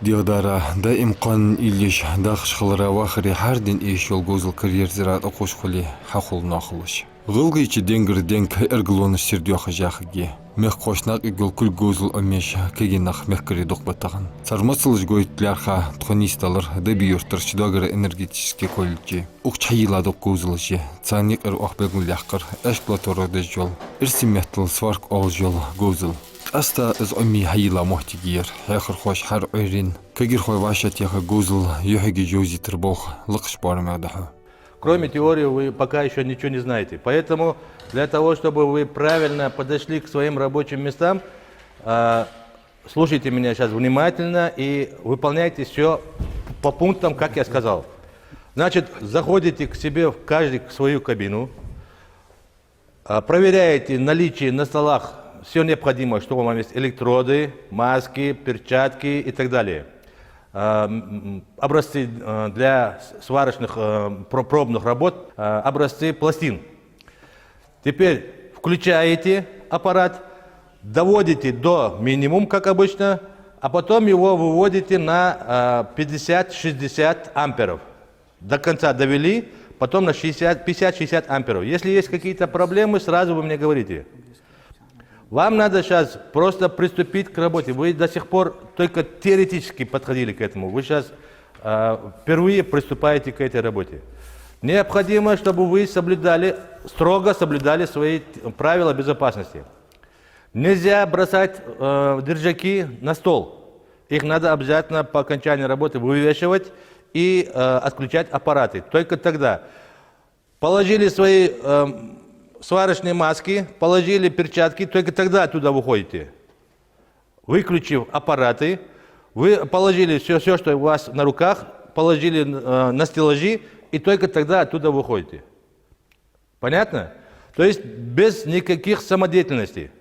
ديغدارا دا إمكان إليش داخش خلرا واخري حردين إيش يلغوزل كارير زراعة أقوش خلي حخول ناخلش غلغيش دينغر دينك إرغلونش سيرديوخ جاخجي مخ قوشناق إقل كل غوزل أميش كيجيناخ مخكري دوق بطاغن سارماسلش гоит лярха тхонисталар да биюртырч дагыр энергетический колледжи укчайла доқ гозылжи цаник эр охбегул лягқыр эксплуатора да жол ирсиметл сварк ол жол гозыл аста из оми хайла мохтигир хахр хош хар ойрин кагир хой вашат яха гозыл юхиги жози трбох лыкш бармадаха. Кроме теории вы пока еще ничего не знаете. Поэтому для того, чтобы вы правильно подошли к своим рабочим местам, слушайте меня сейчас внимательно и выполняйте все по пунктам, как я сказал. Значит, заходите к себе в каждый в свою кабину, проверяете наличие на столах все необходимое, что у вас есть: электроды, маски, перчатки и так далее. Образцы для сварочных пробных работ, образцы пластин. Теперь включаете аппарат, доводите до минимума, как обычно, а потом его выводите на 50-60 амперов. До конца довели, потом на 50-60 амперов. Если есть какие-то проблемы, сразу вы мне говорите. Вам надо сейчас просто приступить к работе. Вы до сих пор только теоретически подходили к этому. Вы сейчас впервые приступаете к этой работе. Необходимо, чтобы вы строго соблюдали свои правила безопасности. Нельзя бросать держаки на стол. Их надо обязательно по окончании работы вывешивать и отключать аппараты. Только тогда. Положили свои сварочные маски, положили перчатки, только тогда оттуда выходите. Выключив аппараты, вы положили все, что у вас на руках, положили на стеллажи, и только тогда оттуда выходите. Понятно? То есть без никаких самодеятельностей.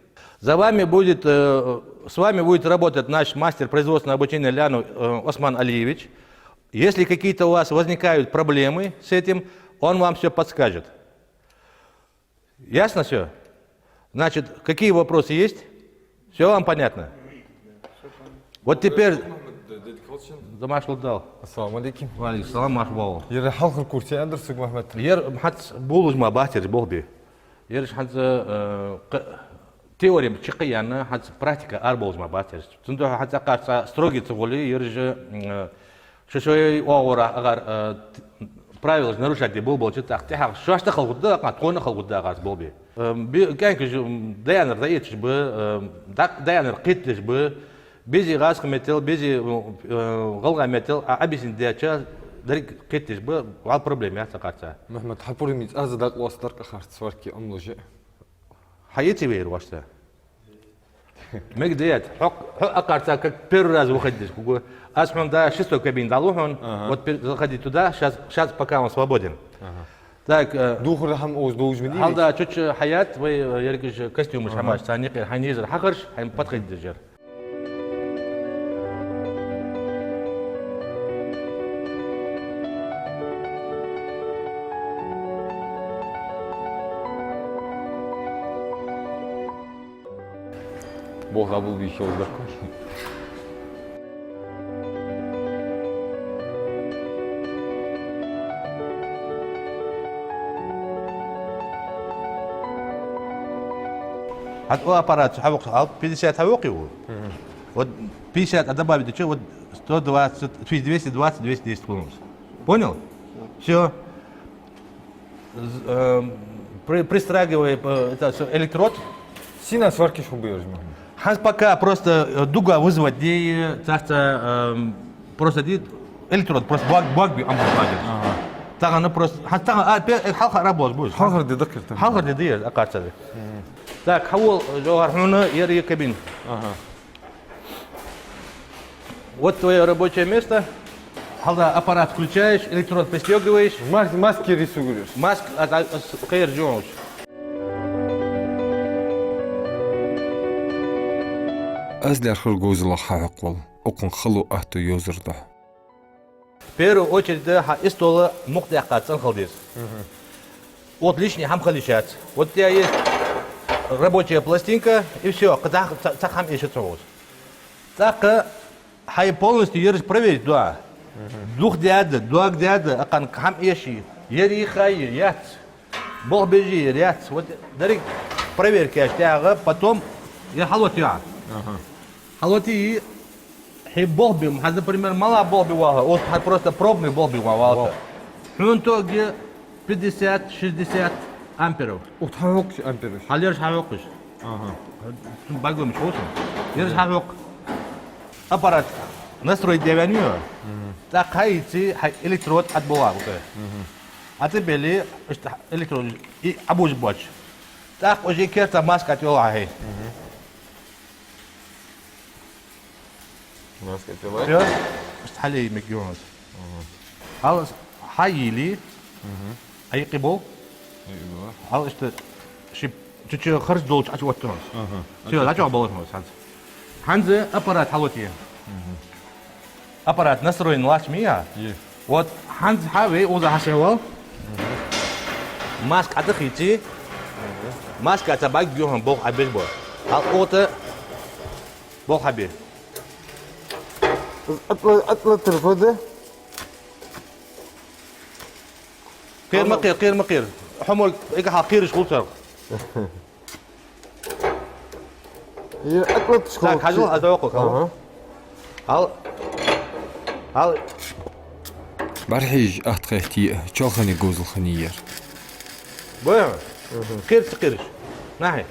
С вами будет работать наш мастер производственного обучения Ляну Осман Алиевич. Если какие-то у вас возникают проблемы с этим, он вам все подскажет. Ясно все? Значит, какие вопросы есть? Все вам понятно? Вот теперь... Замашлу дал. Ассаламу алейкум. Валейкум салам, мархабау. Ер халқыр курси андырсыг Махмет. Ер хат булужма бахтер болби. Ер хат теория чикияна хат практика арболужма бахтер. Тунду хат акарса строгий цугули ер же шошой оора агар правила нарушать был так тяг шашта халгуда катона халгуда газ болби. Кайк даянер даетш бы даянер китлеш бы бези газ метел бези галга метел абисин дяча дарик китлеш бы вал проблема я сакарца. Махмет хапури миз аздак ластарка харт сварки амложе. Хайти вейр вашта. Мегдеят акарца как первый раз выходишь. Асман да шестой кабин далухон, вот заходи туда, сейчас пока он свободен. Так. Духур хам оз доужмини. Халда чуть хаят, вы яркиш костюмы шамаш, саники ханизер хакарш, хам подходит жер. Бог забыл еще ударкой. Аппарат 50 хавоки вот 50 добавить еще вот 120 220 210 километров. Понял? Все. Пристрагивай это электрод. Сина сварки шубы. Хас пока просто дуга вызвать, где просто электрод просто баг амбулаторит. Так оно просто халха работает будет. Халхар дедакер. Халхар дедакер, окажется. Так, хавол жогархуна ер кабин. Вот твое рабочее место. Халда аппарат включаешь, электрод пристегиваешь. Маски рисуешь. Маск кайр джонуш. أزلر خرجوزلا حقول أكون خلو أهتو يوزرده. В первую очередь, из стола муктяхат санхалдис. Вот лишний хам халишат. Вот у тебя есть рабочая пластинка и все. Когда цахам ищет соус. Так хай полностью ерж проверить, да. Дух дяда, акан хам еши, ери хай, яц. Бог бежи, яц. Вот дарик проверки аштяга, потом я халот я. Халоти хай бог бим, например, мала бог бивала, вот просто пробный бог бивала. Он то где 50-60 амперов. Ух, тавок амперов. Халерш хавокуш. Багом шоусом. Ерш хавок. Аппарат настроить девянью. Так хайти электрод от булавы. А ты бели электрод и абуж боч. Так уже керта маска отвела. Маска тела. Все. Стали мегионс. Ал хайили. Айкибол. Ал что чуть-чуть харж долж отвотнос. Все, начал болотнос. Ханзе аппарат халоти. Аппарат настроен лачмия. Вот Ханз Хавей уза хашевал. Маск атахити. Маска атабак бьём бог абез бо. Ал ота бог хаби. Атла телефоны. قير مقير حمر إيك حقير شغل سرق هي أطلع تشكو. لا كاجل أتوقع هل برحيج أتخيتي شوخني جوز الخنير بويا قيرش ناحي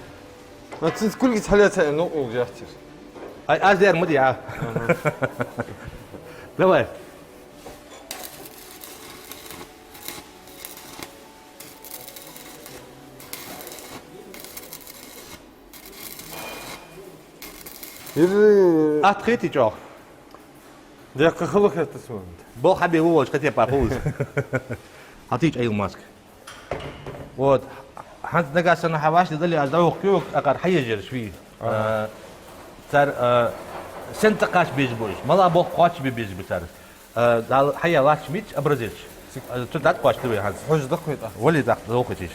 أنت كل جت حليتها إنه وجاهتير. أي أزير مديعة давай يري أتخيتي شو ديك خلوك هتسمع. بول حبي هو ايش كتير بافوز هتيج أي ماسك вот هانت نقاس أنا حواش لذلك أزوق كيوك أقر حيجر شوي صار سنتقاش بيجبوش ملا بول قاتش بيجبو صار دال حيا لاش ميت أبرزيش تدات قاتش تبي هانت حوج دقيت. ولي دق ذوقتيش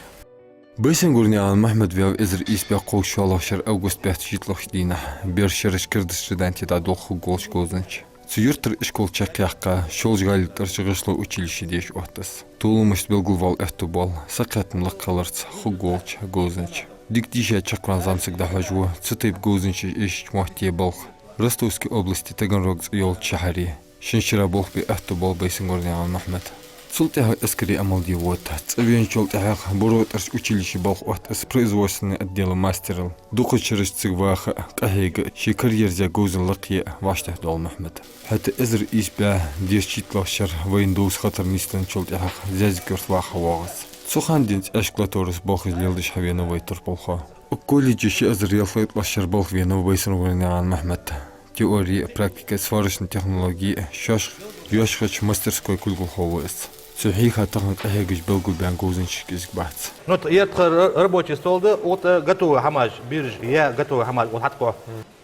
بيسن قرنيان محمد فيو إزر إيس بيقو شالاشر أوغست بيحتجيت لخشدينا بيرشرش كردش ردانتي دا دولخو غولش غوزنش Сүйертір ішкол чақияққа шолжғайлықтар шығышлы училище деш оқтас. Толымыш белгілвал әтті бол, сақатымлық қалырц, хуголч, гозынч. Диктише чақран замсыгда хажуы, цытайп гозынчы ешіч махтие болх. Ростовской области Таганрог йол чахари. Шиншира болх бе әтті бол бейсін горнян Махмед. Султяха эскари амалди вот. Цавиен чолтяха борот арш училище болх от с производственный отдел мастерил. Духу через цигваха кахега ши карьерзя гозын лакия ваштах дол Махмед. حتى إزر إسبع ديش تلاشر ويندوز خطر نيستن چولتها زازكرت واخ واغس سخان دينت أشكلاتورس باخذ ليلدش حبينا ويتر بالخا وكل شيء إزر يلفيت لاشر باخ فينا وبيسن ورنيان محمد تيوري براكتيكا سفارشن تكنولوجي شاش ياشخش ماسترسكوي كل خواس صحيح تاخد أهجش بلغو بانجوزنش كيزك بحث Ну, я рабочий стол, да, вот готовый хамаш, бирж, я готовый хамаш, вот хатко.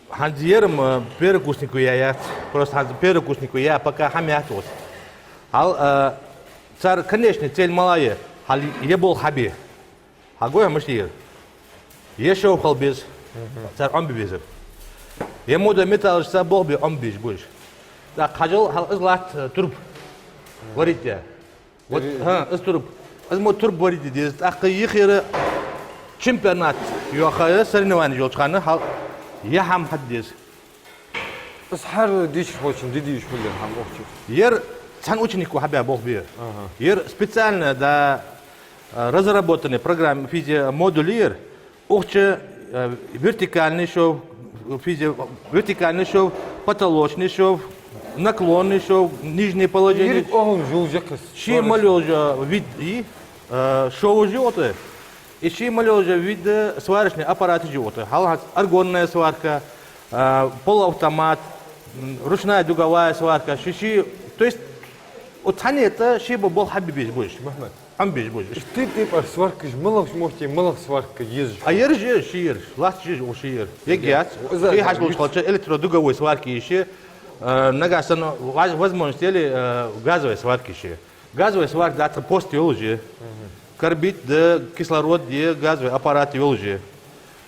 Ханзиером перекуснику я, просто перекуснику я пока хамят вот. Ал, цар, конечно, цель малая, хал я был хаби. Хагоя мышлир. Еще ухал без, цар он без. Ему да металл что был бы он без больше. Так, хажал хал излат турб. Говорите. Вот, из турб. Из мо турб говорите, здесь. Так, ихира чемпионат. Юахая соревнование жолчхана хал. Я хам хаддис. أصحار ديش خوشن ديش كله هم أختي. Ер цан ученику хабя бог бир. Ер специально да разработанный программ модулир ухче вертикальный шов, вертикальный шов, потолочный шов, наклонный шов, нижнее положение. يريد أهم جول جكس. Ши малёжа вид и шоу живота. И ши малёжа вид сварочный аппарат живота. Хал аргонная сварка, полуавтомат, ручная дуговая сварка. Ши, то есть от цани это ши был хабибиш больше. Махмед. Амбиш больше. Ты сварка жмалах можете малах сварка езжу. А ер же шиер, ласт же у шиер. Егят. И хашбул шхалча электродуговой сварки еще. Нагасан возможность или газовой сварки еще. Газовая сварка дата пост уже. Карбид да кислород да газовый аппарат уже.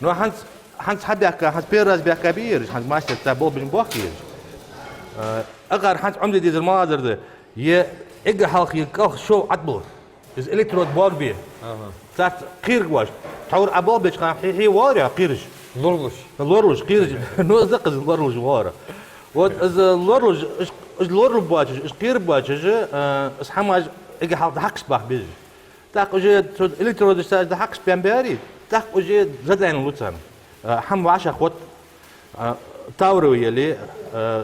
Но ханс хабяка, ханс первый раз бяка бир, ханс мастер та был бин бахир. اگر حد عمدي ديز المادر ده يه اجا حلق يقخ شو عطبل از الكترود باغ بيه تاعت قير واش تور ابل بيش هي وارا قيرش لورلوش اللورلوش قيرش نو زقز اللورلوش وارا وات از اللورلوش از لورل باش از قير باش از حماج اجا حلق حقش باخ بيج تاق اجي الكترود استاج حقش بيان باري تاق اجي زدان لوتسان حم عشا خوت تاورو يلي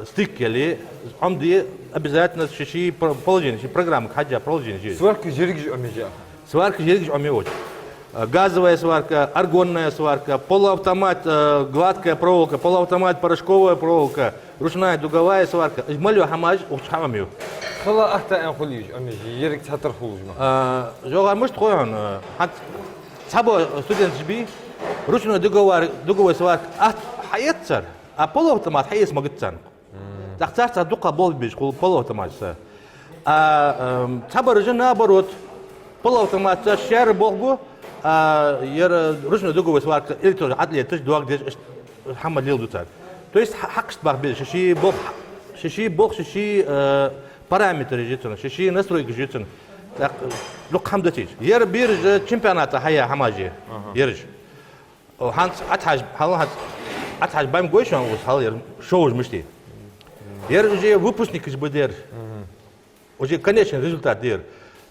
ستيك يلي عمدي обязательно شي بولجين شي программа حاجه بولجين شي сварка жерик омежа. сварка жерик омеоч газовая сварка аргонная сварка полуавтомат гладкая проволока полуавтомат порошковая проволока ручная дуговая сварка малю хамаж ухамамю خلا أحتى أن خليج омежа жерик تحتر خلوج ما. جوغا مش تخوين حت صابو студент بي ручная дуговая сварка حيتصر полуавтомат حيس مقتسن تختار دوقة بول بيش قول полуавтомат تبرج наоборот полуавтомат شعر بولغو ير ручную дуговую сварку или тоже атлет тоже дуак деш хамад лил дутар то есть хакст бах бил шиши бог шиши параметры жетен шиши настройки жетен так лук хамдатич ير бирж чемпионата хая хамажи يرج ханс атхаж халат атхаж бам гойшан ус хал ير шоу мышти ير уже выпускник из БДР уже конечный результат дер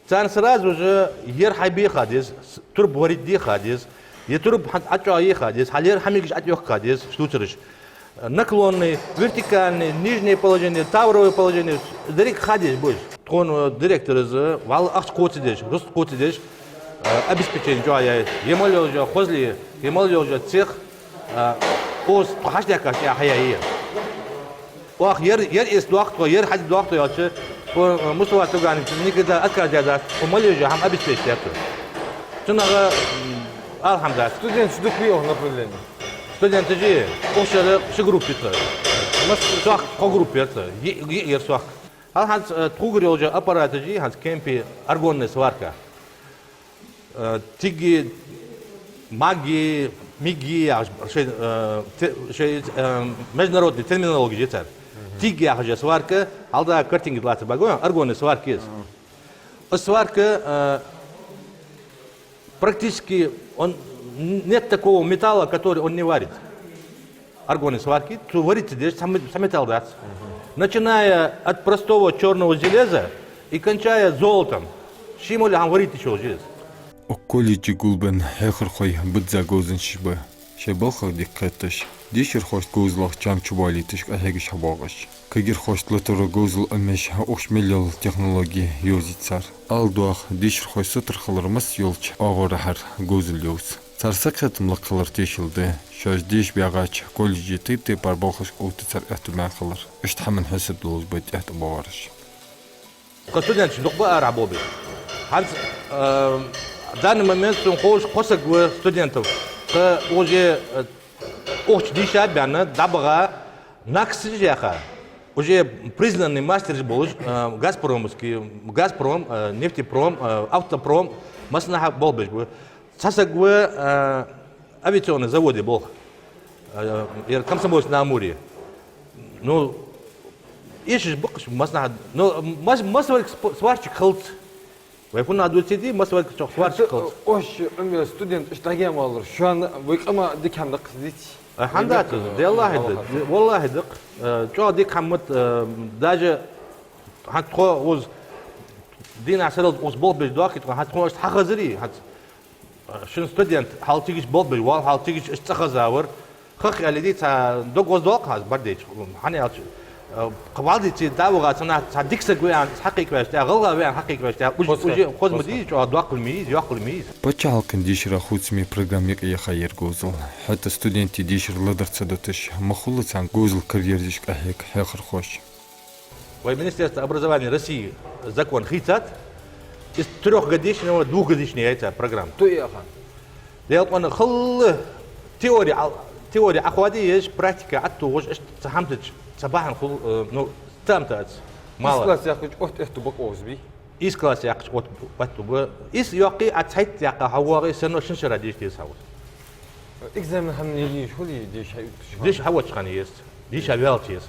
цан сразу же ير حبي خادز турб ворид خادز يترب ачаи خادز халер хамигиш атёх خادز штуцериш наклонный вертикальный нижнее положение тавровое положение директ хадис больше он директор из вал ах коцидеш рост коцидеш обеспечение жая емалё жа хозли емалё жа цех оз хашляка хаяи وآخ ير إسلوخت وير حد دوخت ياتش ومستوى تجاني نيكدا أكاد ومالي جا هم أبي سبيش تأكل شنو الحمد لله Студент что такое направление? студент تجي وش شو جروب يطلع مس سواق خو جروب يطلع ير سواق هل هاد تقول يوجا أبارات تجي هاد كامبي أرجون سواركا تيجي ماجي ميجي شيء международный терминология جتر تيجي حاجة сварка алда картинги длаться багоя аргонный сварки есть сварка практически он нет такого металла который он не варит аргонный сварки то варится здесь сам металл даст начиная от простого черного железа и кончая золотом шимоли он варит еще здесь колледжи гулбен хехр хой бдза гозен шибе шебалха диккатш дишер хош гозлах чам чубалитиш ахегиш хабагаш кагир хошлатор гозл амеш охмелел технологии юзицар алдуах дишер хош сотр халармас юлч агорахар гозл юз царсак хатымлык кылыр тешилди шош диш бягач колледжи типте парбахаш утцар ахтуман кылыр иштхамын хасаб дулуз бит ахтабарш студент дукба арабоби ханс в данный момент он хочет косок студентов, уже очень дешевле, дабага наксижаха, уже признанный мастер был Газпромовский, Газпром, нефтепром, автопром, маснаха был бы, сасак авиационный заводе был, Комсомольск на Амуре, ну, ищешь бокс маснаха, но массовый сварщик хлт. ويكون عدو سيدي مسوي كشخص أوش أمي ستودنت إشتاقي مالر شو أنا ويقما ديك هم دق زيتي حمدات دي الله هدق والله هدق شو ديك حمت داجة حتى خو وز دين عسل وز بول بالدواكي حتى خو إشت حخزري حتى شن ستودنت حال تيجيش بول بالوال حال تيجيش إشتخزاور خخ اللي دي تا دوق وز دوق هاز برديش حني قبالدي تي داوغا سنا صديق ويان حقيقي واش غلغا ويان حقيقي واش وجي خذ مدي جو دوق الميز ياكل الميز بچال كنديشرا خوتسمي программик يا خير غوزل حتى студенти ديشر لدرцадатыш махулцан غوزل карьердиш ахек хехр хош Министерство образования России закон хитат из 3-годичного 2-годичная эта программа то я хан дело он хл теория ахвади есть практика оттуж хамтыч صباحا نو تامتات مال إس كلاس ياخذ أوت إحتو بقوز بي إس كلاس ياخذ أوت بتو إس يقي أتحيت ياقا هواغي سنو شنشرا ديش تيس هاوس إكزام هم نيجي شو لي ديش هاي ديش هوا تشخاني يست ديش هاوال تيس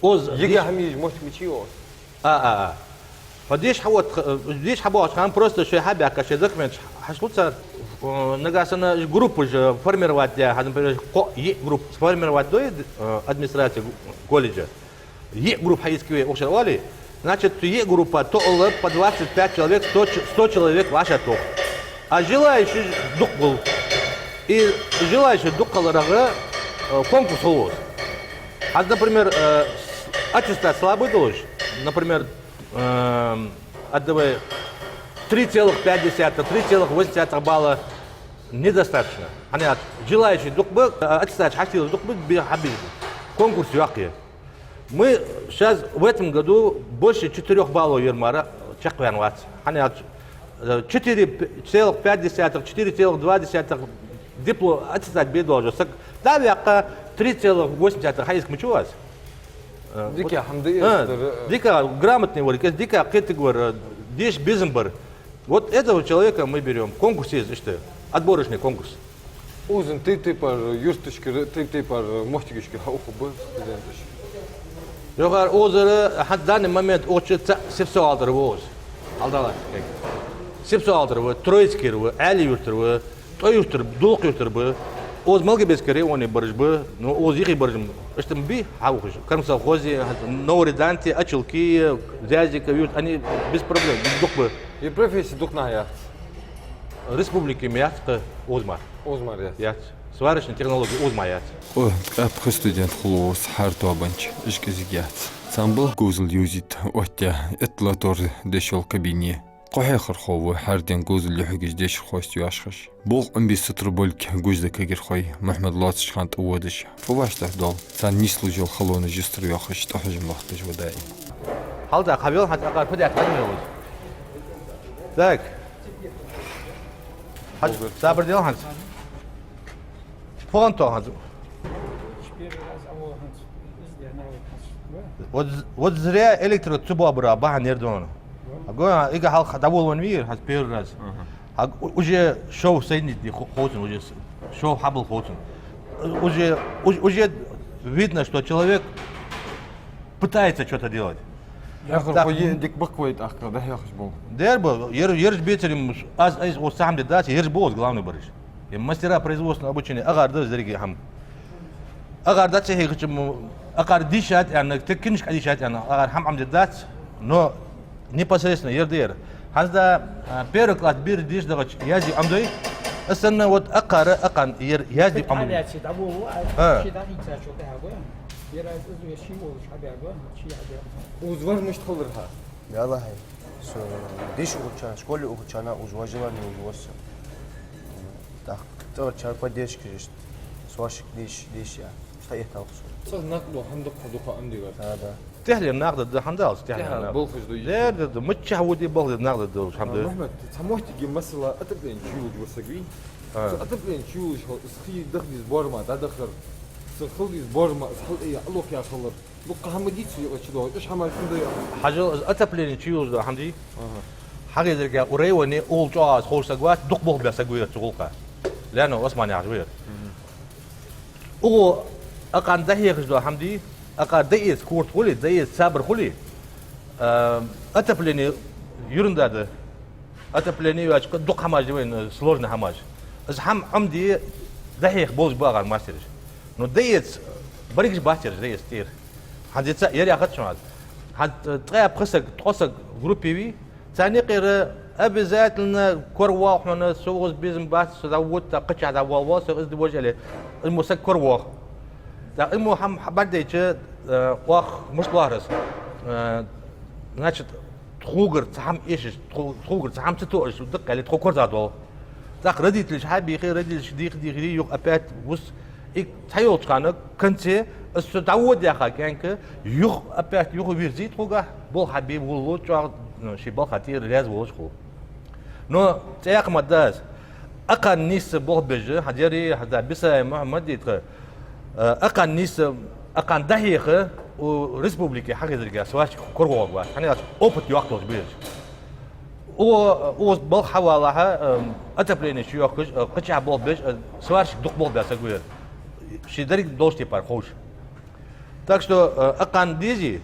اوز يجي هميج مش مشيو فديش حبوش خان просто что хабя каше документ хашлуца нагасана группу же формировать для например групп сформировать до администрации колледжа групп хайские ушевали значит группа то по 25 человек 100 человек ваша то а желающий дух был и желающий дух колорага конкурс был например аттестат слабый должен например отдавай 3,5, 3,8 балла недостаточно. Они желающие докбы, аттестат хотели докбы бихабили. Конкурс яки. Мы сейчас в этом году больше 4 баллов Ермара чакванват. Они 4,5, 4,2 диплом аттестат бедложу. Да, яка 3,8 хайск мчуаз. ديك حمدية Дика грамотный говорит, дика какой-то говорит, дишь безымбар. Вот этого человека мы берем. Конкурс есть, что? Отборочный конкурс. Узен ты пар юртышки, ты пар мостикишки хауку бы студентыш. Йогар озеры в данный момент учится сепсуалдыр воз. Алдала. Сепсуалдыр вы, троицкий вы, али юртыр вы, той юртыр, дулк юртыр бы. Оз малги бескере он и барж бы, но оз их и баржм. Что мы хауку? Кармсалхози, новореданти, очелки, зязика, юрт, они без проблем, без докбы. И профессия духна яхт. Республики Мятка, Озмар. Озмар яхт. Ят. Сварочная технология Озмар ят. О, апхы студент хлоос харту абанч ишкизгят. Самбыл гузл юзит оття этлатор дешол кабине. Қохай қырқовы харден гузл лихгіз деш хостю ашхаш. Бұл амбис сытыр бөлк гузда кагер хой Махмад Латыш хант уадыш. Фуваштар дол. Сан нислу жол халоны жистыр яхаш тахажым лахтыш вадай. Халда қабел хат ағар пөдәк қадмеуыз. Так. Сабыр дел ханс. Фон то ханс. Вот зря электроцуба бра баха нердон. Агоя ига хал давол ван мир хас первый раз. Уже шоу сейнит хотен, уже шоу хабл хотен. Уже видно, что человек пытается что-то делать. Я хочу дик баквейт ахка, да я хочу был. Дербо, ерж бетерим аз о сам дать, ерж босс главный барыш. И мастера производственного обучения агар да зрги хам. Агар дать я хочу агар дишат, я текинш дишат, я агар хам дать, но непосредственно ердер. Хазда первый класс бир диш да язи амдой. Асна вот акан язи амдой. وزواج مش تخلرها يلا هاي شو ديش وكان شكولي وكان وزواجنا وزوجنا تختار شار بديش كريست سواشك ديش يا شيء تاوس صار نقلو حمدك خدوها عندي هذا تحلي النقد ده حمدالس تحلي بلخش دو ده متشهودي بلخ النقد ده حمد محمد سموحت تجي مثلا اتبلين جوج وسقي اتبلين جوج سخي دخل زبور ما دخل سخلي زبور ما سخل ايه الله يا خلر بقى حمديت شو ايش حمل كده حاجه اتبلين تشيوز ده حمدي حاجه زي اوريوني اول جاز خوسغوات دقبوغ بسغوير تقولك لانه عثمان يعزوير او اقان دهيخ ده حمدي اقان ديس كورت خولي ديس صبر خولي اتبلين يرندا ده اتبلين ياش دق حماج وين سلورنا حماج از حم عمدي دهيخ بوز باغ ماستر но ديس بريكش باتر ديس تير حديت يري اخذ شو هذا حد تغيب خسك تخسك جروبي ثاني غير ابي ذات لنا كروا وحنا سوغز بيزم باس سدوت قطع دا والوا سوغز دي وجه المسك كروا دا امو هم بديش واخ مش لارس значит تخوغر تحم ايش تخوغر تحم تتوش دق على تخوغر زادو так родители حبي خير родители دي يق ابات وس ik tayo tsana kante so dawod ya kanke yuh apert yuh virzit roga bol habib wol twa shi bol khatir laz wol shu no tayaq madas aqan nis bol beje hadiri hada bisa muhammad yitra aqan nis aqan dahiqe و республики حاجه سواش كورغوا با hani опыт yoqtos bej o bol hawalaha atapleni shu yoqish qicha bol bej سواش duq bol da sagwer شي درك دوستي بار خوش Так что акан дизи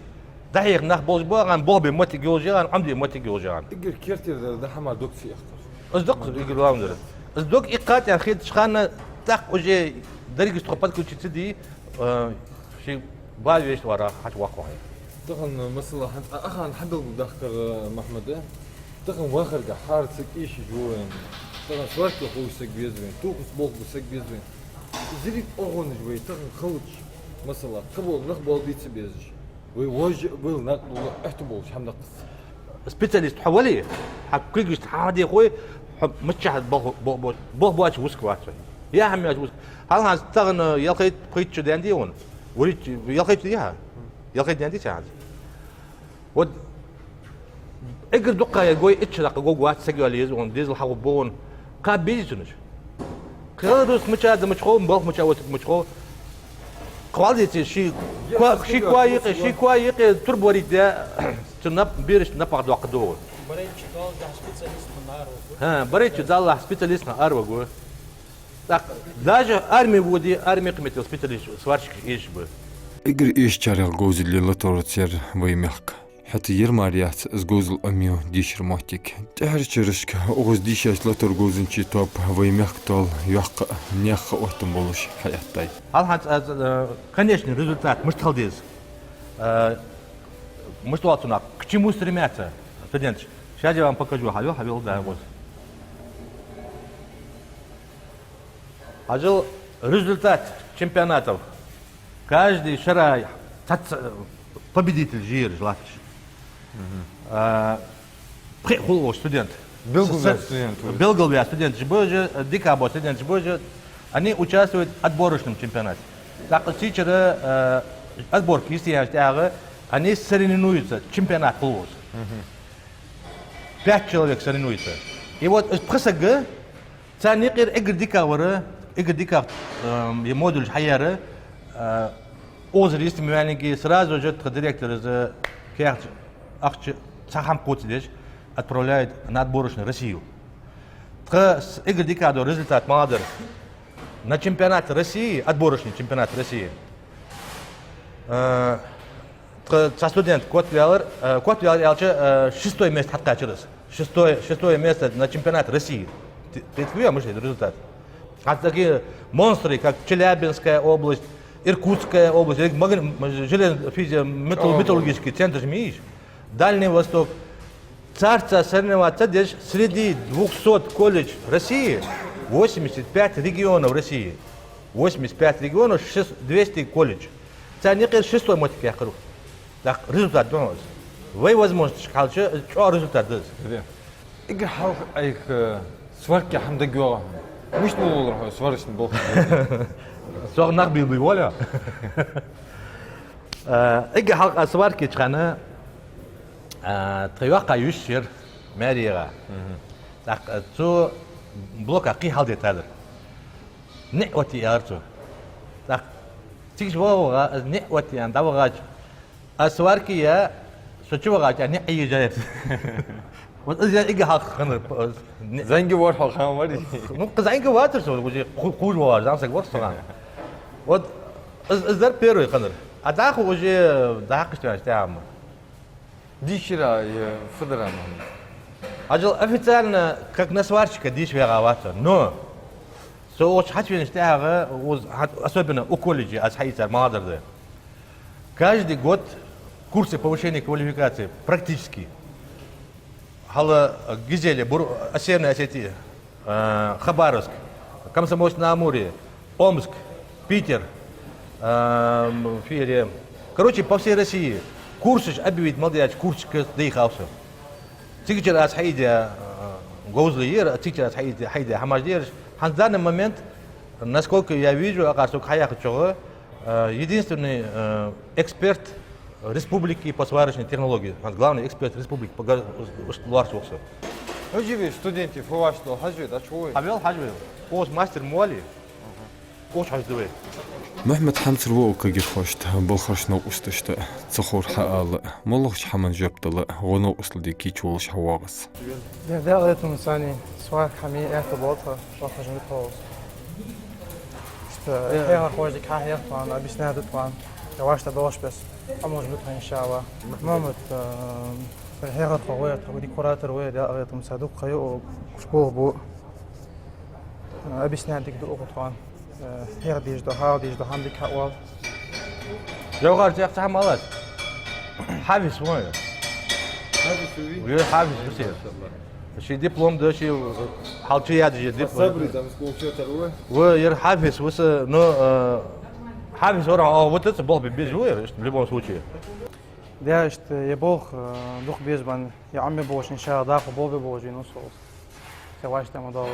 دحيح نخ بوز بوغان بوبي موتي جوجان عمدي موتي جوجان اقر كيرتر ده حمار دوكسي اختر اصدق يقول لهم درس اصدق ايقات يا اخي شخان تاق وجي دريق استخبات كل شيء تدي شيء بالي ايش ورا حت واقع دخل مثلا اخان حد دخل محمد دخل واخر حارت سك ايش جوين دخل سوارك خوش سك بيزوين توكس بوك سك بيزوين زريت اغون جوي دخل خوش مثلا قبل نخبل ديت بيزش ويوجه ويل نقل احتمال شحال نقص سبيتاليست حوالي حق كل حادي خوي متشهد بو باش وسكوات يا عمي وسك هل هستغن يلقيت قيت شو عندي هون وريت يلقيت ليها يلقيت عندي ساعات ود اقر دقه يا جوي اتشلق جوات سجواليز اون ديزل حو بون قابيزنش كردوس متشاد متخو مبوخ متشاوت متخو quality شي كوايق تربوري ده تنب بيرش نبقى وقدو بريتش دال سبيتاليست на арвагу так даже армия води армия قيمته سبيتاليست сварщик ايش бы إجر إيش شارع جوزل اللي تورتير ويمحك حتى يرماريات زجوزل أميو ديشر موتيك تعرف رشك أغز ديشاش لتر جوزن شي توب ويمحك طال يحق نيخ وقتم بولش حياتي هل конечно результат مش تخلديز مش تواتنا к чему стремятся студенты сейчас я вам покажу хавил да вот ажил результат чемпионатов каждый шарай победитель жир желательно приехал студент Белгравия студент Жбожи, Дикабо студент Жбожи, они участвуют в отборочном чемпионате. Так сейчас отборки, если они соревнуются, чемпионат полос. 5 человек соревнуются. И вот из ПСГ, цаникер Игорь Дикав, модуль Хайера, озер истемяники, сразу же директор из Ахчи Сахам Коцидеш отправляет на отборочную Россию. Игорь Дикадо результат молодой на чемпионат России, отборочный чемпионат России. Со студент Котвиалер шестое место хатка через шестое место на чемпионат России. Ты видишь результат? А такие монстры, как Челябинская область, Иркутская область, металлургический центр, видишь? Дальний Восток. Царство соревноваться здесь среди 200 колледжей России, 85 регионов России. 85 регионов, 200 колледжей. Это не шестой мотик я говорю. Так, результат дома. Вы возможности, что результат даст? اقر حلق ايك سوارك حمد جوا مش نقول سوارش نبوخ Сор нахбил бы воля. Ига халка сварки чхана тривака юшир мерига. Так цо блока қи халде тадыр. Не оти ярцо. Так тигж вова не оти андавагач. А сварки я сочувагач не айжает. Вот ига халка زنجي ور حلق مري ну казанга ватер со уже хуй вар замсак вот соган. Вот издар первый канер. А так уже так что там. ديشرا فدران Ажил официально как на сварщика дишь вераваться, но со очень хочу стяга, особенно у колледжа, асхайцар молодые. Каждый год курсы повышения квалификации практически. Хала Гизели, Северная Осетия, Хабаровск, Комсомольск-на-Амуре, Омск, Питер, короче, по всей России. Курсы объявить молодежь, курсы доехался. Сейчас хайдя гозлиер, сейчас хайдя хамаждер. На данный момент, насколько я вижу, единственный эксперт республики по сварочной технологии, главный эксперт республики по сварщику. هجيبي студенти фуашно хажвет а чой Хавел, пост мастер муали. Очень хаждует. محمد حمصر ووكا جيخوشت بالخرشنا وستشتا تخور حقال ملوش حمن جبتلا غنو أصل دي كيتشولش حواغس ده غلط مساني سواء حمي اعتباطها وخرج من الطاوس هي خوجك حاجة طبعا بيش نهدت طبعا يواش تدوش بس أموج بتها إن شاء الله مامت هيغر خوات وديكوراتر ويا أغيط مسادوق خيو شبوه بو أبي سنادك دو أغطان هيغ ديج دو هاو ديج دو هامدك هاوال جوغار تيخ مالات حافظ وين هذا سوي ويا حافظ بصير شي دبلوم ده شي حالتي يا دي صبري ده مسكون شو تروح وير حافظ وس نو حافظ ورا вот это был бы без в любом случае. ده اشت يبوخ دوخ بيزبان يا عمي بوش إن شاء الله داخل بوبي بوجي نصوص سواش تما دوا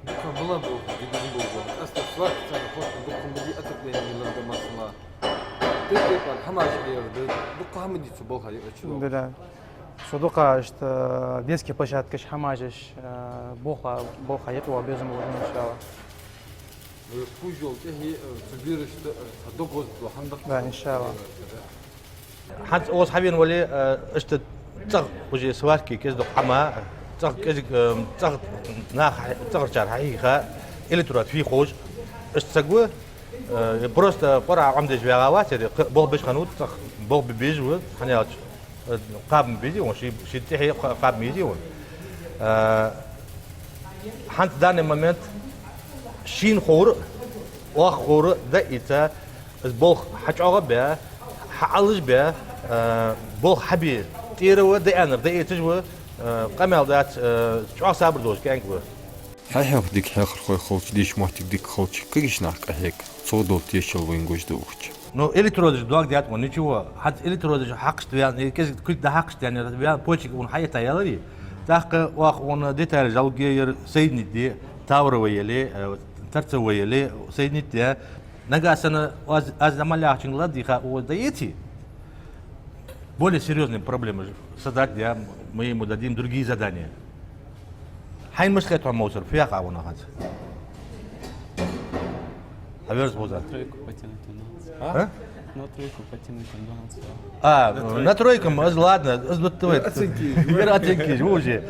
كان بلا بو جدا بو أصلا سواء كان خود بكم بدي أتبين من لندن مثلا تبي كان حماش غير بكم هم دي تبوها يأكلوا ده صدوقة اشت ديسكي بشات كش حماجش بوخا يطوى بيزم بوجي إن شاء الله فوجو هي تبيرش تدقوز وحندق لا إن شاء الله حتى أصحابي ولي اشت تغ وجي سواركي كيز دق حما تغ كيز تغ ناخ تغ شار حقيقة اللي ترى في خوش اشتسقوا بروست برا عمدة جوارات بول بيش خنود تغ بول بيجوا حنيات قاب بيجي وشي شي تحي قاب بيجي حنت داني مومنت شين خور وخور دايتا بول حچاغه به حالج به بول حبي تيرو داينر دايتجو قمل دات شو صبر دوش كانكو هاي ديك حخر خوي خوش ديش موتك ديك خوش كيش ناك هيك صودول تيشل وين جوج دوخ Ну, электродыш дуак диат он ничего. Хат электродыш хакшт yani кез күл да хакшт yani я почек он хаята ялари. Так вах он деталь жалгер сейднит ди тавровые тарцевые сейднит ди нагасана аз замаляхчин ладиха о даети. Более серьезные проблемы создать, мы ему дадим другие задания. Хайн мышкет вам мусор, фиака он ахат. Аверс буза. А? На тройку потянуть на тройку, ладно, оценки, уже.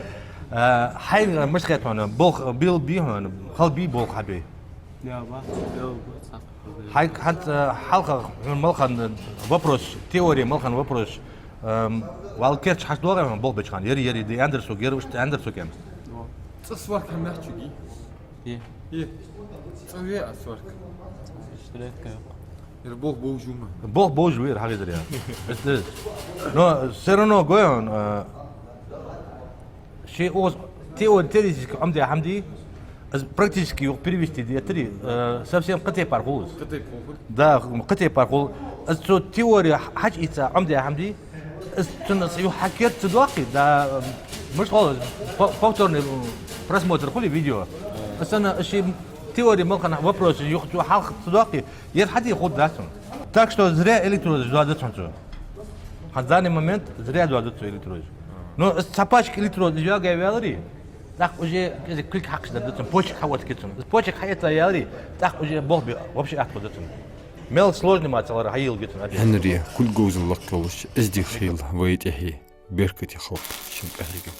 Хайн мышкет он, бог бил бихон, халби бог хаби. Хайн халка малхан вопрос, теория малхан вопрос. Валкерч хашлогам бог бечхан, ери ди андерсо, гервшт андерсо кем. تصورك هم نحكي إيه تسوي أصورك يربوك بوجوما بوخ بوجوير حاجة دريا بس نو سيرنو غويون شيء أوز теоретически عمدي حمدي практически его перевести диатри совсем قطع пархуз да قطع пархуз это теория حاجة عمدي حمدي это يحكي تدواقي да مش خالص повторный просмотр хули видео بس أنا شيء теория ممكن вопрос يخطو حلقة تدواقي يرحدي يخد داتهم так что зря электродыш дуадатсонцу в данный момент зря дуадатсу электродыш но сапачек электродыш я говорю так уже клик хакш датсун почек хават кетсун почек хаята яри так уже бог вообще ахту датсун мел сложный материал хаил кетсун هنري كل جوز اللقوش ازدي خيل ويتهي بيركتي خلق شنك أهيك